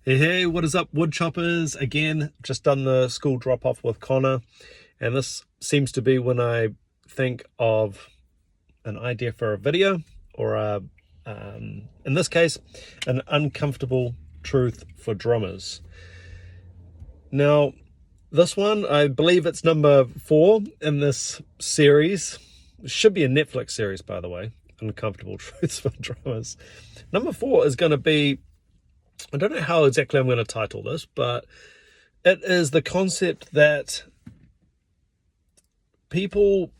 Hey, what is up, wood choppers? Again, just done the school drop off with Connor, and this seems to be when I think of an idea for a video or in this case, an uncomfortable truth for drummers. Now, this one, I believe it's number 4 in this series. It should be a Netflix series, by the way. Uncomfortable truths for drummers. Number 4 is going to be, I don't know how exactly I'm going to title this, but it is the concept that people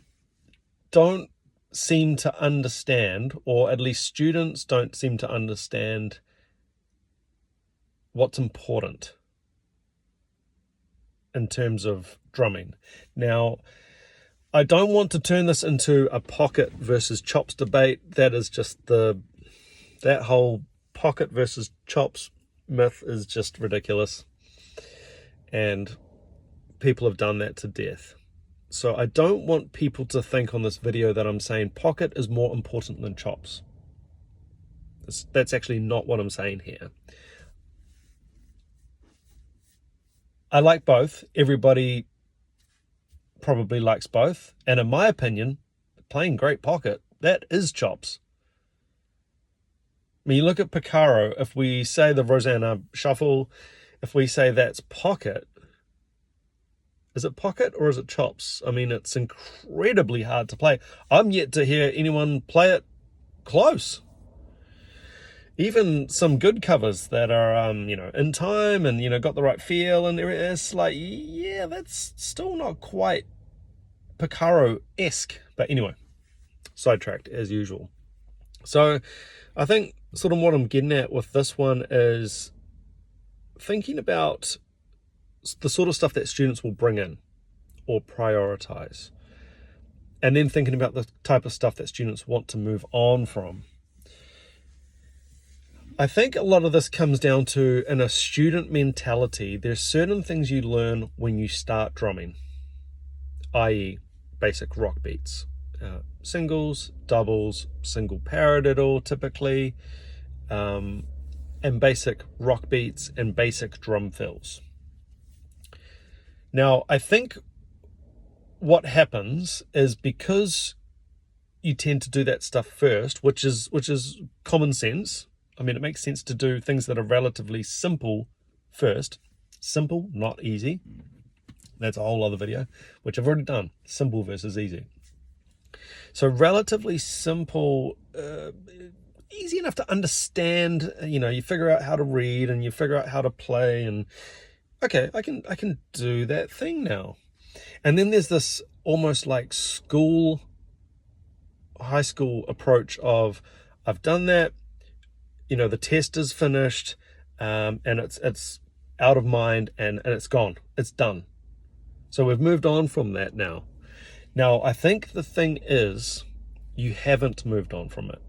don't seem to understand, or at least students don't seem to understand what's important in terms of drumming. Now, I don't want to turn this into a pocket versus chops debate. That is just that whole pocket versus chops myth is just ridiculous, and people have done that to death. So I don't want people to think on this video that I'm saying pocket is more important than chops. That's actually not what I'm saying here. I like both. Everybody probably likes both, and in my opinion, playing great pocket, that is chops. I mean, you look at Picaro, if we say the Rosanna Shuffle, if we say that's pocket, is it pocket or is it chops? I mean, it's incredibly hard to play. I'm yet to hear anyone play it close. Even some good covers that are, in time and, got the right feel and everything, it's like, yeah, that's still not quite Picaro-esque. But anyway, sidetracked as usual. So I think sort of what I'm getting at with this one is thinking about the sort of stuff that students will bring in or prioritize, and then thinking about the type of stuff that students want to move on from. I think a lot of this comes down to, in a student mentality, there's certain things you learn when you start drumming, i.e. basic rock beats. Singles, doubles, single paradiddle typically, and basic rock beats and basic drum fills. Now, I think what happens is, because you tend to do that stuff first, which is common sense. I mean, it makes sense to do things that are relatively simple first. Simple, not easy. That's a whole other video, which I've already done. Simple versus easy. So relatively simple, easy enough to understand. You figure out how to read and you figure out how to play, and okay, I can do that thing now. And then there's this almost like high school approach of, I've done that, the test is finished, and it's out of mind and it's gone, it's done. So we've moved on from that now. Now, I think the thing is, you haven't moved on from it.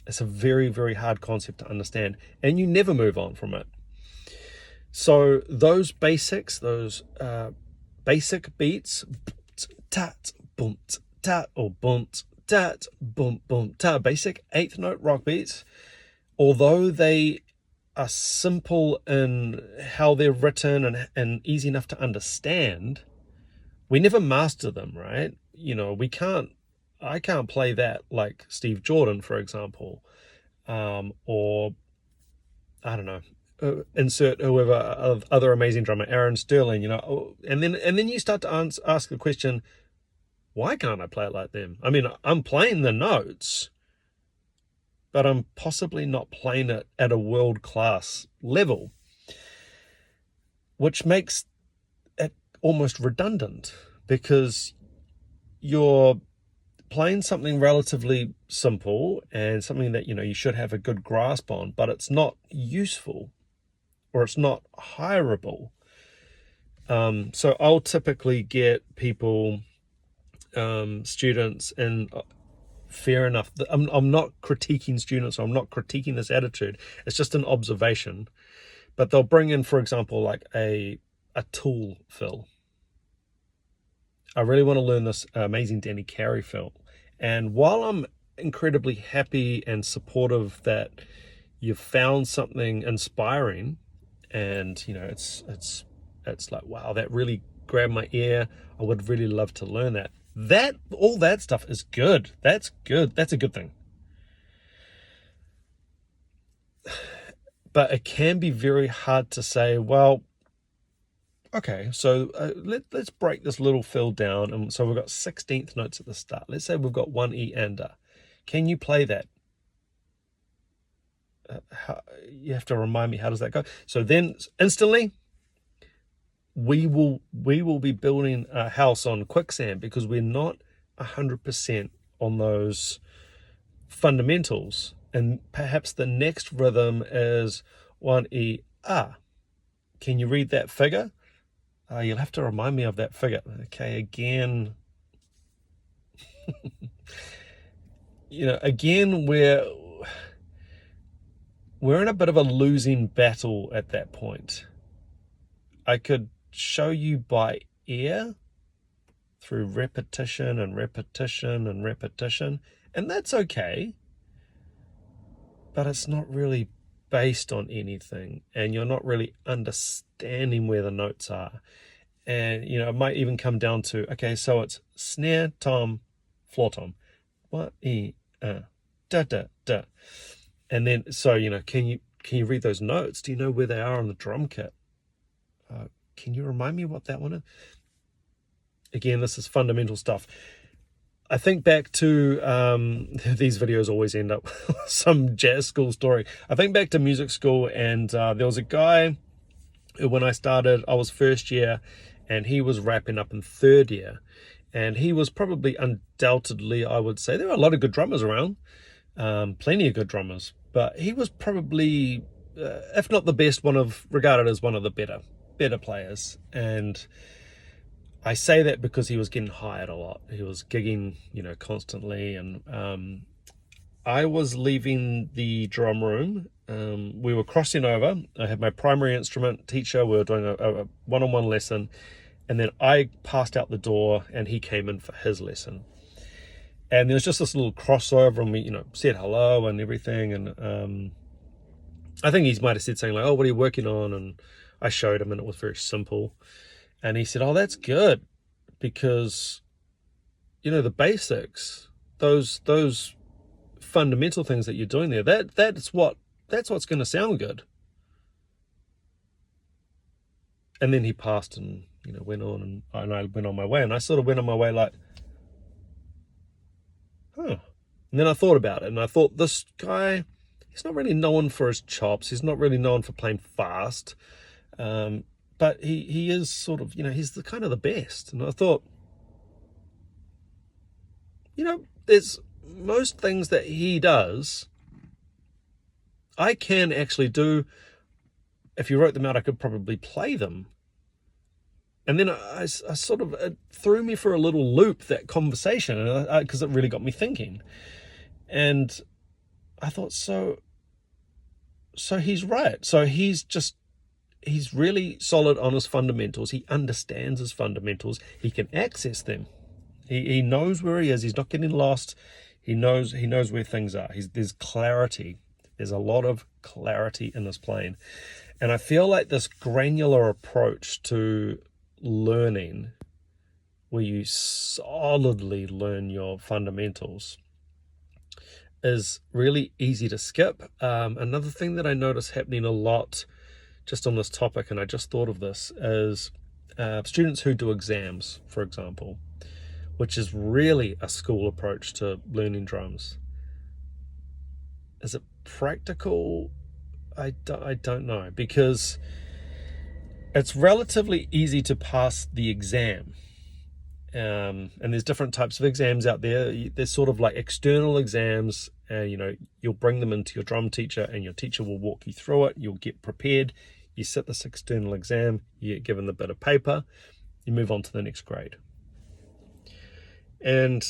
It's a very, very hard concept to understand, and you never move on from it. So those basics, those basic beats, tat, bunt, tat, or bunt, tat, bunt, bunt, tat, basic 8th note rock beats, although they are simple in how they're written and easy enough to understand, we never master them, right? I can't play that like Steve Jordan, for example, or I don't know, insert whoever other amazing drummer, Aaron Sterling, and then you start to ask the question, why can't I play it like them? I mean, I'm playing the notes, but I'm possibly not playing it at a world-class level, which makes it almost redundant, because you're playing something relatively simple and something that you should have a good grasp on, but it's not useful or it's not hireable. So I'll typically get people, students, and fair enough, I'm not critiquing students, or I'm not critiquing this attitude, it's just an observation, but they'll bring in, for example, like a tool fill. I really want to learn this amazing Danny Carey fill, and while I'm incredibly happy and supportive that you've found something inspiring, and it's like, wow, that really grabbed my ear. I would really love to learn that. All that stuff is good. That's good. That's a good thing. But it can be very hard to say, well, okay, so let's break this little fill down. And so we've got 16th notes at the start. Let's say we've got one E and A. Can you play that? You have to remind me, how does that go? So then instantly, we will be building a house on quicksand, because we're not 100% on those fundamentals. And perhaps the next rhythm is 1E A. Can you read that figure? You'll have to remind me of that figure. Okay, again, again, we're in a bit of a losing battle at that point. I could show you by ear through repetition and repetition and repetition, and that's okay, but it's not really based on anything, and you're not really understanding where the notes are. And it might even come down to, okay, so it's snare, tom, floor tom, 1E da da da, and then so can you read those notes? Do you know where they are on the drum kit? Can you remind me what that one is? Again, this is fundamental stuff. I think back to these videos always end up some jazz school story. I think back to music school, and there was a guy who, when I started, I was first year, and he was wrapping up in third year, and he was probably, undoubtedly, I would say, there were a lot of good drummers around, plenty of good drummers, but he was probably, if not the best, regarded as one of the better players. And I say that because he was getting hired a lot. He was gigging, constantly. And I was leaving the drum room. We were crossing over. I had my primary instrument teacher. We were doing a one-on-one lesson. And then I passed out the door, and he came in for his lesson. And there was just this little crossover, and we, said hello and everything. And I think he might have said something like, "Oh, what are you working on?" And I showed him, and it was very simple. And he said, "Oh, that's good, because, the basics, those fundamental things that you're doing there, that's what's going to sound good." And then he passed, and went on, and I went on my way, and I sort of went on my way like, huh. And then I thought about it, and I thought, this guy, he's not really known for his chops. He's not really known for playing fast. But he is sort of, he's the kind of the best. And I thought, there's most things that he does, I can actually do. If you wrote them out, I could probably play them. And then I sort of, it threw me for a little loop, that conversation, because it really got me thinking. And I thought, so he's right. So he's really solid on his fundamentals. He understands his fundamentals. He can access them. He knows where he is. He's not getting lost. He knows where things are. There's clarity. There's a lot of clarity in this playing. And I feel like this granular approach to learning, where you solidly learn your fundamentals, is really easy to skip. Another thing that I notice happening a lot just on this topic, and I just thought of this, is students who do exams, for example, which is really a school approach to learning drums. Is it practical? I don't know, because it's relatively easy to pass the exam. And there's different types of exams out there. There's sort of like external exams, you'll bring them into your drum teacher, and your teacher will walk you through it. You'll get prepared. You sit this external exam, you get given the bit of paper, you move on to the next grade. And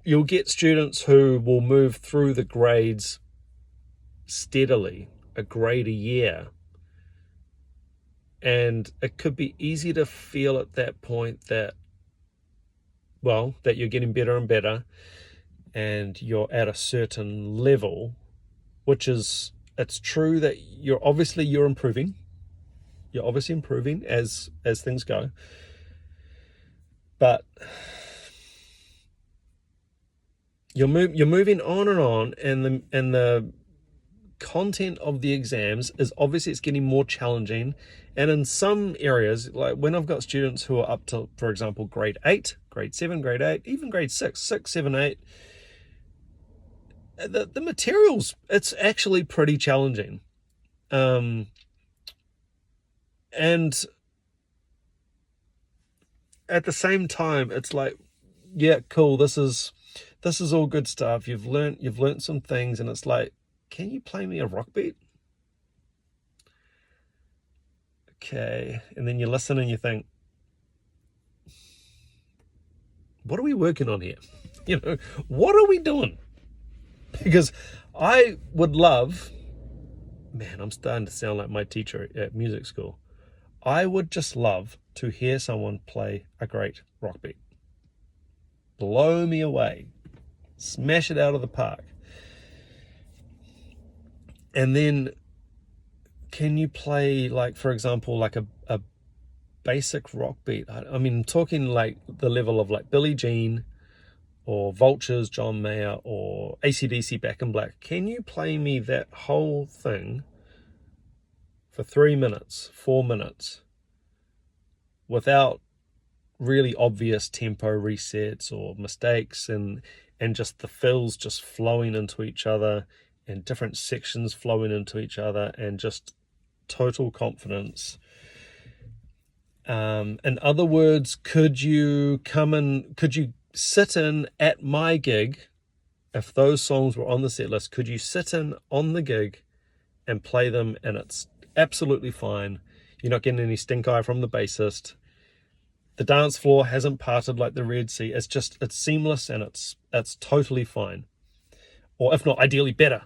you'll get students who will move through the grades steadily, a grade a year. And it could be easy to feel at that point that you're getting better and better, and you're at a certain level, which is, it's true that you're improving. You're obviously improving as things go. But you're moving on, and the content of the exams is obviously, it's getting more challenging. And in some areas, like when I've got students who are up to, for example, grade 8, grade 7, grade 8, even grade 6, 7, 8, the materials, it's actually pretty challenging. And at the same time, it's like, yeah, cool, this is all good stuff. You've learnt some things, and it's like, can you play me a rock beat? Okay. And then you listen and you think, what are we working on here? What are we doing? Because I would love, man, I'm starting to sound like my teacher at music school. I would just love to hear someone play a great rock beat. Blow me away. Smash it out of the park. And then, can you play, like, for example, like a basic rock beat? I mean, I'm talking like the level of like Billie Jean or Vultures, John Mayer, or AC/DC Back in Black. Can you play me that whole thing for 3 minutes, 4 minutes, without really obvious tempo resets or mistakes, and just the fills just flowing into each other, and different sections flowing into each other, and just total confidence? In other words, could you sit in at my gig? If those songs were on the set list, could you sit in on the gig and play them, and it's absolutely fine? You're not getting any stink eye from the bassist. The dance floor hasn't parted like the Red Sea. It's seamless, and it's totally fine. Or if not, ideally better.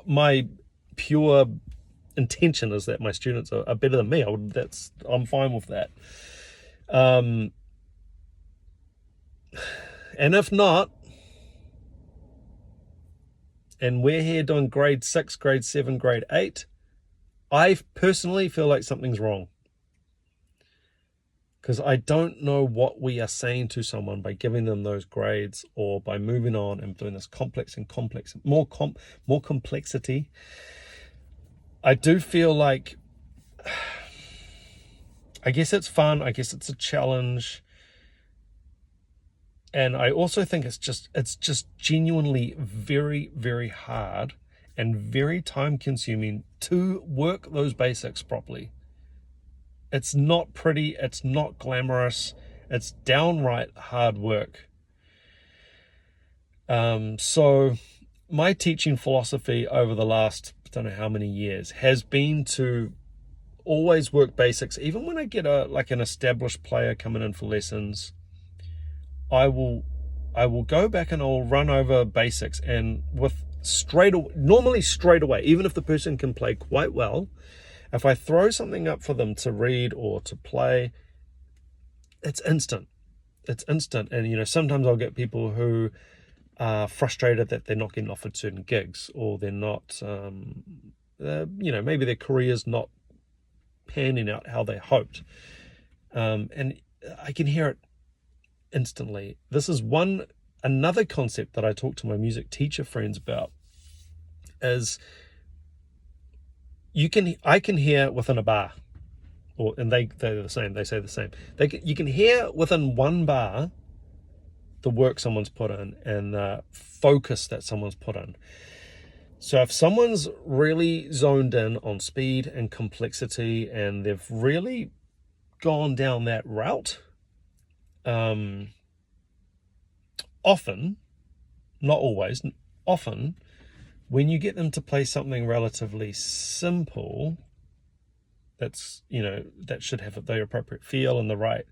My pure intention is that my students are better than me. I'm fine with that. And if not, and we're here doing grade 6, grade 7, grade 8, I personally feel like something's wrong. Because I don't know what we are saying to someone by giving them those grades, or by moving on and doing this more complexity. I do feel like, I guess it's fun. I guess it's a challenge. And I also think it's just genuinely very, very hard and very time consuming to work those basics properly. It's not pretty, it's not glamorous, it's downright hard work. So my teaching philosophy over the last, I don't know how many years, has been to always work basics. Even when I get an established player coming in for lessons, I will go back and I'll run over basics, and normally straight away, even if the person can play quite well, if I throw something up for them to read or to play, it's instant. And sometimes I'll get people who are frustrated that they're not getting offered certain gigs, or they're not, maybe their career's not panning out how they hoped. And I can hear it instantly. This is another concept that I talk to my music teacher friends about, is I can hear within a bar, and they're the same. They say the same. You can hear within one bar the work someone's put in and the focus that someone's put in. So if someone's really zoned in on speed and complexity, and they've really gone down that route, often, not always, often, when you get them to play something relatively simple, that should have the appropriate feel and the right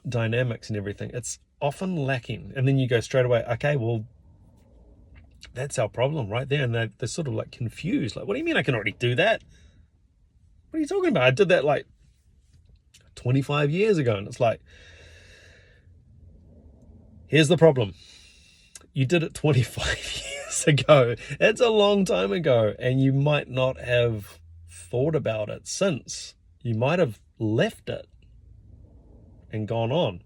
dynamics and everything, it's often lacking. And then you go straight away, okay, well, that's our problem right there. And they're sort of like confused. Like, what do you mean I can already do that? What are you talking about? I did that like 25 years ago. And it's like, here's the problem. You did it 25 years years ago. It's a long time ago, and you might not have thought about it since. You might have left it and gone on,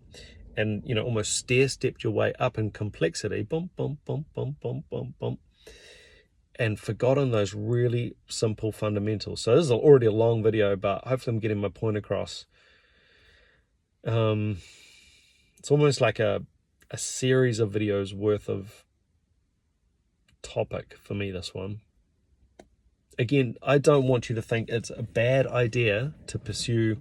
and almost stair-stepped your way up in complexity, boom, boom, boom, boom, boom, boom, boom, and forgotten those really simple fundamentals. So this is already a long video, but hopefully I'm getting my point across. It's almost like a series of videos worth of topic for me, this one. Again, I don't want you to think it's a bad idea to pursue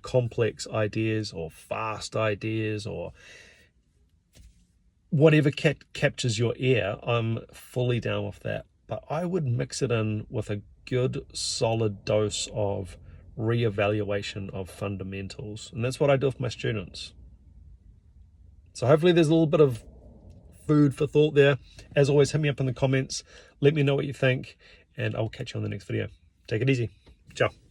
complex ideas or fast ideas or whatever captures your ear. I'm fully down with that. But I would mix it in with a good solid dose of reevaluation of fundamentals. And that's what I do with my students. So hopefully there's a little bit of food for thought there. As always, hit me up in the comments. Let me know what you think, and I'll catch you on the next video. Take it easy. Ciao.